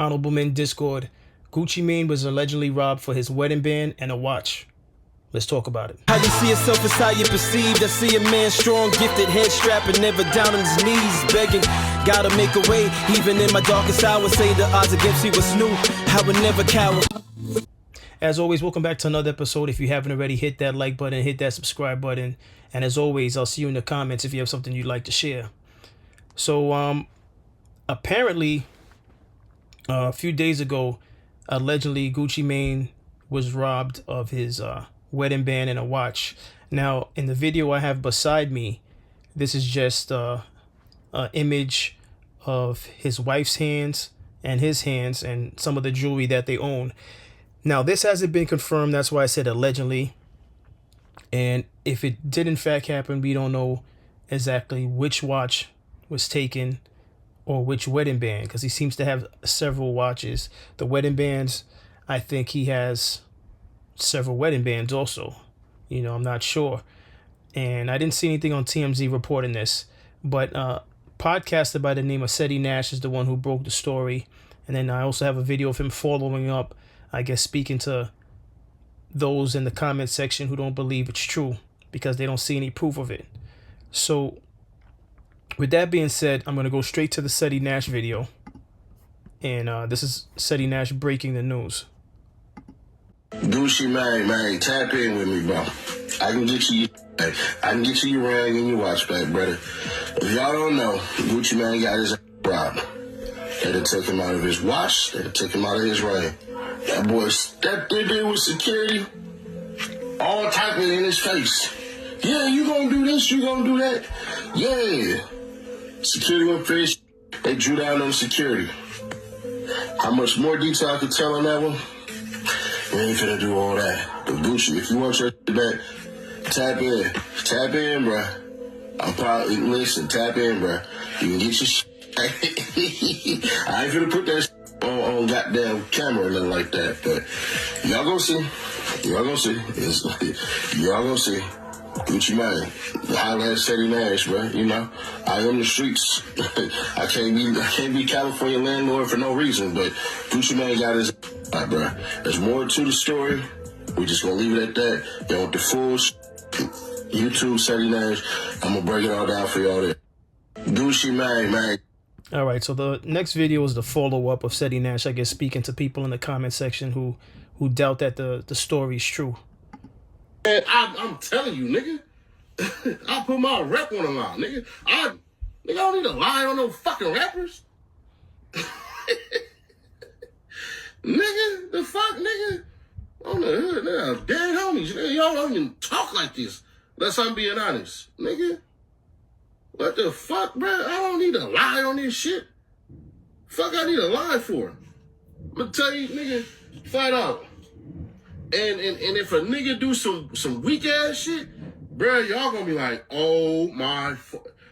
Honorable Men Discord. Gucci Mane was allegedly robbed for his wedding band and a watch. Let's talk about it. How you see yourself is how you perceived. I see a man strong, gifted, head strapping, never down on his knees, begging. Gotta make a way, even in my darkest hour. Say the odds against me was new. I would never cower. As always, welcome back to another episode. If you haven't already, hit that like button, hit that subscribe button. And as always, I'll see you in the comments if you have something you'd like to share. So, apparently, a few days ago, allegedly, Gucci Mane was robbed of his wedding band and a watch. Now, in the video I have beside me, this is just an image of his wife's hands and his hands and some of the jewelry that they own. Now, this hasn't been confirmed. That's why I said allegedly. And if it did in fact happen, we don't know exactly which watch was taken or which wedding band, because he seems to have several watches. The wedding bands, I think he has several wedding bands also. You know, I'm not sure. And I didn't see anything on TMZ reporting this, but podcaster by the name of Seti Nash is the one who broke the story. And then I also have a video of him following up, I guess, speaking to those in the comment section who don't believe it's true because they don't see any proof of it. So with that being said, I'm going to go straight to the Seti Nash video. And this is Seti Nash breaking the news. Gucci Mane, tap in with me, bro. I can get you your ring and your watch back, brother. If y'all don't know, Gucci Mane got his robbed. They done took him out of his watch. They done took him out of his ring. That boy stepped in there with security, all typing in his face. Yeah, you gonna do this, you gonna do that. Yeah. Security went fish. They drew down on security. How much more detail I could tell on that one? We ain't finna do all that. But Gucci, if you want your shit back, tap in. Tap in, bruh. Listen, tap in, bruh. You can get your shit. I ain't finna put that shit on goddamn camera or nothing like that. But y'all gonna see. Y'all gonna see. Y'all gonna see. Gucci Mane. Holla at Seti Nash, bruh. You know, I am the streets. I can't be California landlord for no reason, but Gucci Mane got his right, bruh. There's more to the story. We just gonna leave it at that. Y'all want the full YouTube Seti Nash. I'm gonna break it all down for y'all there. Gucci Mane, man. All right, so the next video is the follow-up of Seti Nash, I guess, speaking to people in the comment section who doubt that the story is true. Man, I'm telling you, nigga. I put my rep on the line, nigga. I don't need to lie on no fucking rappers. Nigga, the fuck, nigga? On the hood now, dead homies, nigga. Y'all don't even talk like this. Unless I'm being honest, nigga. What the fuck, bro? I don't need to lie on this shit. Fuck, I need to lie for. I'm gonna tell you, nigga, flat out. And if a nigga do some weak ass shit, bro, y'all gonna be like, oh my,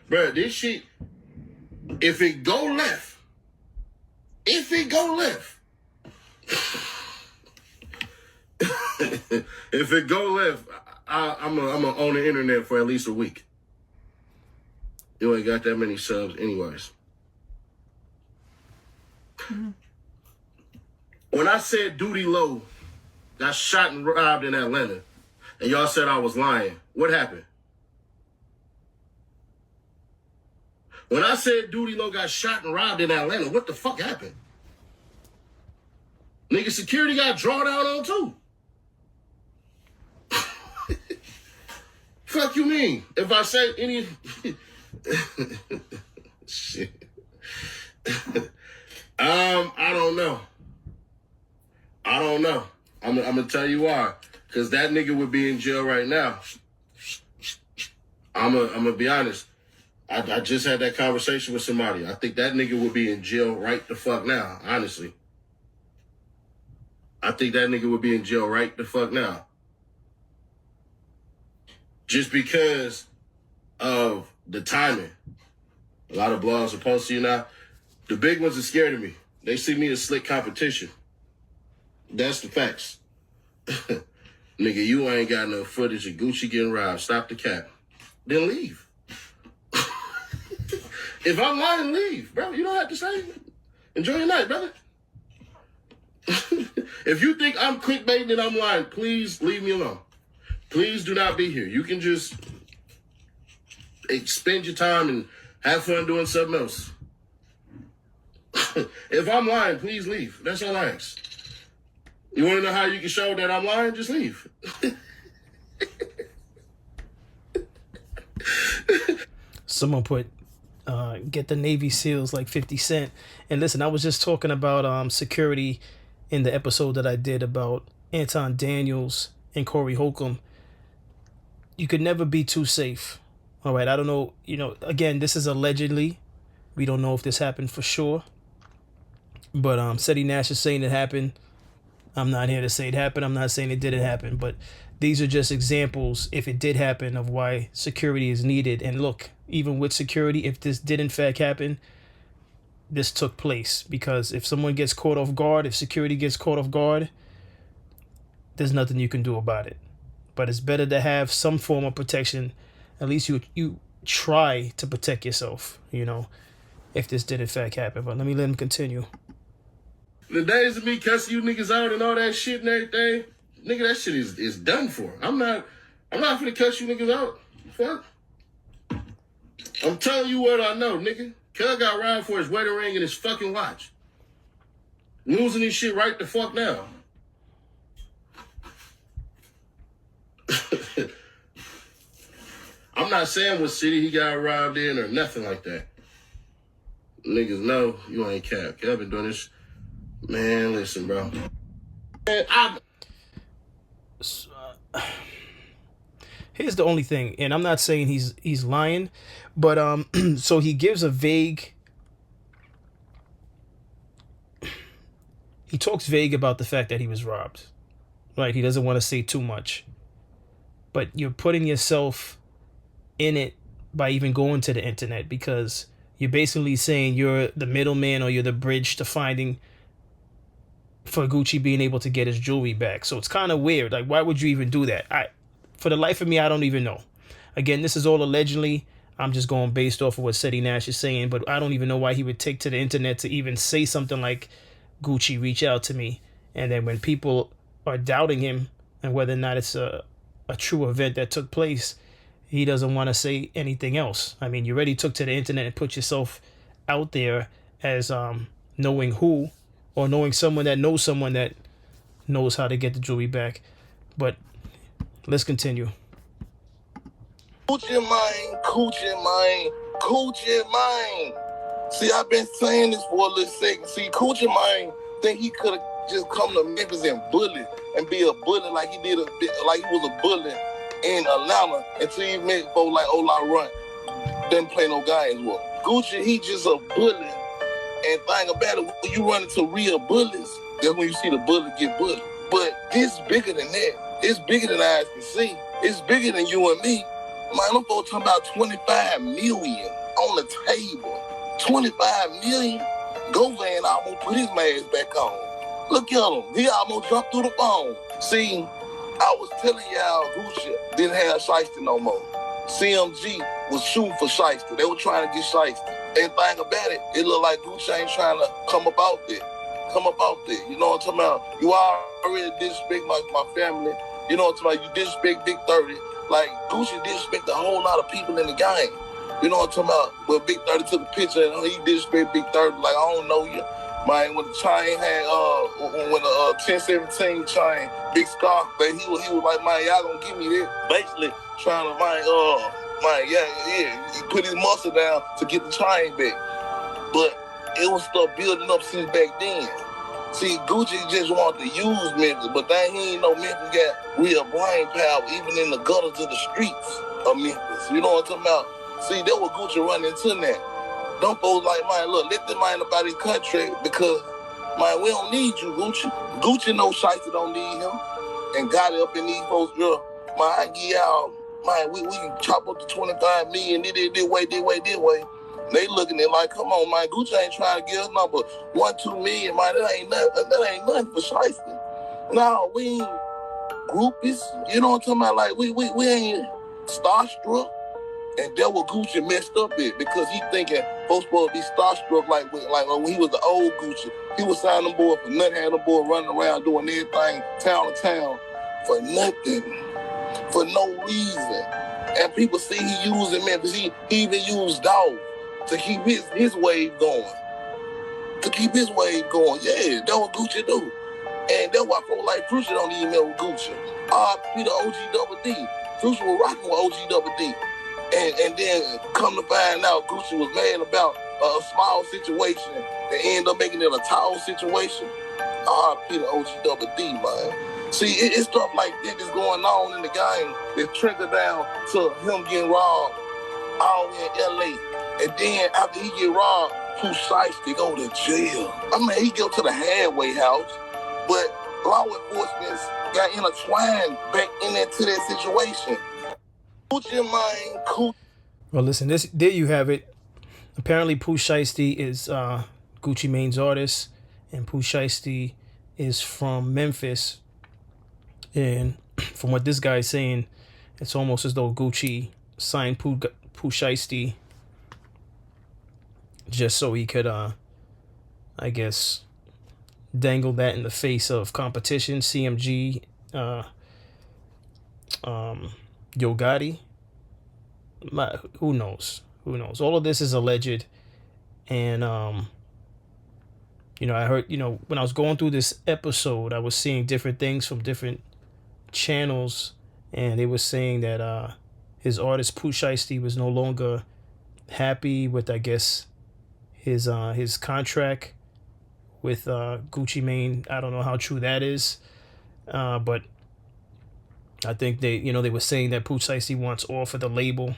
bro, this shit. If it go left, if it go left. I'm gonna own the internet for at least a week. You ain't got that many subs anyways. Mm-hmm. When I said Duty Low got shot and robbed in Atlanta, and y'all said I was lying, what happened? When I said Duty Low got shot and robbed in Atlanta, what the fuck happened? Nigga, security got drawn out on too. Fuck you mean? If I say any... Shit. I don't know. I'm gonna tell you why. Cause that nigga would be in jail right now. I'm gonna be honest. I just had that conversation with somebody. I think that nigga would be in jail right the fuck now, honestly. I think that nigga would be in jail right the fuck now. Just because of the timing. A lot of blogs are posting you now. The big ones are scared of me. They see me as slick competition. That's the facts. Nigga, you ain't got no footage of Gucci getting robbed. Stop the cap. Then leave. If I'm lying, leave, bro. You don't have to say. Enjoy your night, brother. If you think I'm clickbaiting and I'm lying, please leave me alone. Please do not be here. You can just spend your time and have fun doing something else. If I'm lying, please leave. That's all I ask. You want to know how you can show that I'm lying? Just leave. Someone put, get the Navy SEALs like 50 Cent. And listen, I was just talking about security in the episode that I did about Anton Daniels and Corey Holcomb. You could never be too safe. All right, I don't know. Again, this is allegedly. We don't know if this happened for sure. But Seti Nash is saying it happened. I'm not here to say it happened. I'm not saying it didn't happen. But these are just examples, if it did happen, of why security is needed. And look, even with security, if this did in fact happen, this took place. Because if someone gets caught off guard, if security gets caught off guard, there's nothing you can do about it. But it's better to have some form of protection. At least you try to protect yourself, if this did in fact happen. But let him continue. The days of me cussing you niggas out and all that shit and everything, nigga, that shit is done for. I'm not finna cuss you niggas out. Fuck. I'm telling you what I know, nigga. Cuz got robbed for his wedding ring and his fucking watch. Losing his shit right the fuck now. I'm not saying what city he got robbed in or nothing like that. Niggas know you ain't cap. I've been doing this. Man, listen, bro. Here's the only thing, and I'm not saying he's lying, but so he gives a vague. He talks vague about the fact that he was robbed, right? He doesn't want to say too much, but you're putting yourself in it by even going to the internet, because you're basically saying you're the middleman or you're the bridge to finding for Gucci being able to get his jewelry back. So it's kind of weird. Like, why would you even do that? For the life of me, I don't even know. Again, this is all allegedly. I'm just going based off of what Seti Nash is saying, but I don't even know why he would take to the internet to even say something like, Gucci, reach out to me. And then when people are doubting him and whether or not it's a true event that took place, he doesn't want to say anything else. I mean, you already took to the internet and put yourself out there as knowing who, or knowing someone that knows how to get the jewelry back. But let's continue. Coochie mine, coochie mine, coochie mine. See, I've been saying this for a little second. See, Coochie mine think he could have just come to Memphis and bully and be a bully like he did, like he was a bully in Atlanta until he met folks like Ola Runt. Didn't play no games with Gucci. He just a bully. And thing about it, when you run into real bullies, that's when you see the bully get bullied. But this bigger than that. It's bigger than eyes can see. It's bigger than you and me. Man, them folks talking about 25 million on the table. 25 million? Govan almost put his mask back on. Look at him. He almost jumped through the phone. See, I was telling y'all Gucci didn't have Shiesty no more. CMG was shooting for Shiesty. They were trying to get Shiesty. And thing about it, it looked like Gucci ain't trying to come up out there. You know what I'm talking about? You already disrespect my family. You know what I'm talking about? You disrespect Big 30. Like, Gucci disrespect a whole lot of people in the game. You know what I'm talking about? Well, Big 30 took a picture and he disrespect Big 30. Like, I don't know you. Man, when the chain had, when the 1017 chain, Big Scar, he was like, man, y'all gonna give me this. Basically, trying to, he put his muscle down to get the chain back. But it was stuff building up since back then. See, Gucci just wanted to use Memphis, but then he ain't know Memphis got real brain power, even in the gutters of the streets of Memphis. You know what I'm talking about? See, that was Gucci running into that. Them folks like, man, look, let them mind about his country because, man, we don't need you, Gucci. Gucci knows Shiesty don't need him. And got it up in these folks, girl. Man, I give y'all, man, we can chop up to 25 million, this way. They looking at it like, come on, man, Gucci ain't trying to give us number 1-2 million, man. That ain't nothing for Shiesty. No, we ain't groupies. You know what I'm talking about? Like, we ain't starstruck. And that what Gucci messed up at, because he thinking folks supposed to be starstruck like when he was the old Gucci. He was signing them boy for nothing, had them boy running around doing everything town to town for nothing, for no reason. And people see he using Memphis. He even used Dolph to keep his wave going. To keep his wave going. Yeah, that's what Gucci do. And that's why folks like Future don't even know with Gucci. R.I.P. to OG Double D. Future was rocking with OG Double D. And then come to find out Gucci was mad about a small situation and ended up making it a tall situation. R.I.P. to OG Double D, man. See, it's stuff like that that's going on in the game that trickled down to him getting robbed all in L.A. And then after he get robbed, Pooh Shiesty go to jail. I mean, he go to the halfway house, but law enforcement got intertwined back into that situation. Gucci Mane, Gucci. Well, listen, there you have it. Apparently, Pooh Shiesty is Gucci Mane's artist, and Pooh Shiesty is from Memphis. And from what this guy is saying, it's almost as though Gucci signed Pooh Shiesty just so he could, I guess, dangle that in the face of competition. CMG, Yo Gotti. Who knows? All of this is alleged. And, I heard, when I was going through this episode, I was seeing different things from different channels. And they were saying that his artist, Pooh Shiesty, was no longer happy with, I guess, his contract with Gucci Mane. I don't know how true that is. But I think they were saying that Pooh Shiesty wants off of the label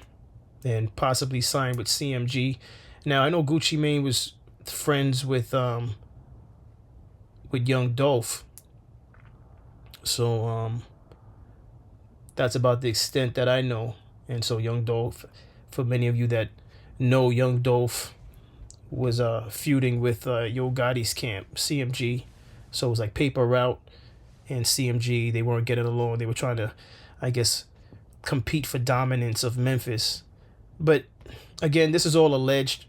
and possibly sign with CMG. Now, I know Gucci Mane was friends with Young Dolph. So that's about the extent that I know. And so Young Dolph, for many of you that know, Young Dolph was feuding with Yo Gotti's camp, CMG. So it was like Paper Route and CMG. They weren't getting along. They were trying to, I guess, compete for dominance of Memphis. But again, this is all alleged.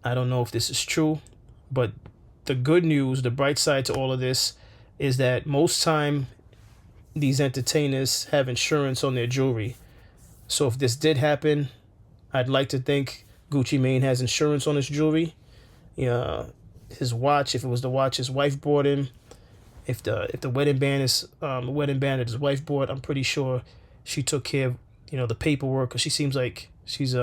I don't know if this is true, but the good news, the bright side to all of this, is that most time these entertainers have insurance on their jewelry. So if this did happen, I'd like to think Gucci Mane has insurance on his jewelry. His watch, if it was the watch his wife bought him, if the wedding band is a wedding band that his wife bought, I'm pretty sure she took care of the paperwork, because she seems like she's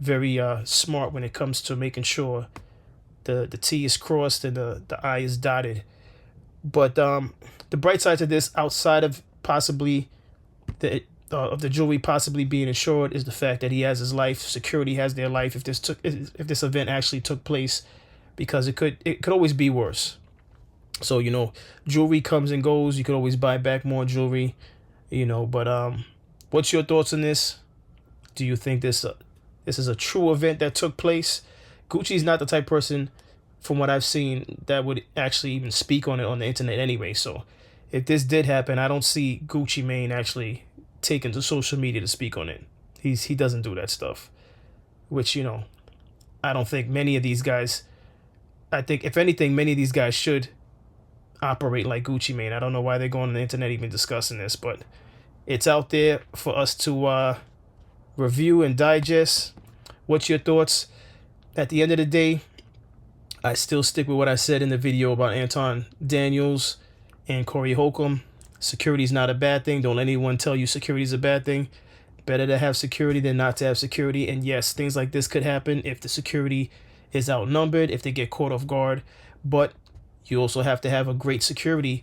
very smart when it comes to making sure the T is crossed and the I is dotted. But the bright side to this, outside of possibly of the jewelry possibly being insured, is the fact that he has his life. Security has their life if this event actually took place, because it could always be worse. So jewelry comes and goes. You could always buy back more jewelry, But what's your thoughts on this? Do you think this is a true event that took place? Gucci's not the type of person, from what I've seen, that would actually even speak on it on the internet anyway. So if this did happen, I don't see Gucci Mane actually taking to social media to speak on it. He doesn't do that stuff, which I don't think many of these guys. I think if anything, many of these guys should operate like Gucci Mane. I don't know why they're going on the internet even discussing this, but it's out there for us to review and digest. What's your thoughts? At the end of the day, I still stick with what I said in the video about Anton Daniels and Corey Holcomb. Security is not a bad thing. Don't let anyone tell you security is a bad thing. Better to have security than not to have security. And yes, things like this could happen if the security is outnumbered, if they get caught off guard. But you also have to have a great security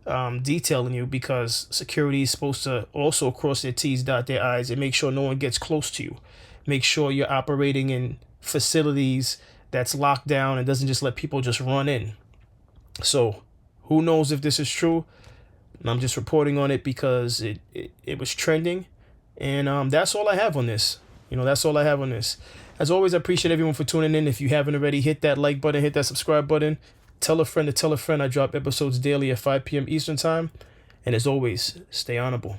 detailing you, because security is supposed to also cross their T's, dot their I's, and make sure no one gets close to you. Make sure you're operating in facilities that's locked down and doesn't just let people just run in. So who knows if this is true? I'm just reporting on it because it was trending. And that's all I have on this. That's all I have on this. As always, I appreciate everyone for tuning in. If you haven't already, hit that like button, hit that subscribe button. Tell a friend to tell a friend. I drop episodes daily at 5 p.m. Eastern time. And as always, stay honorable.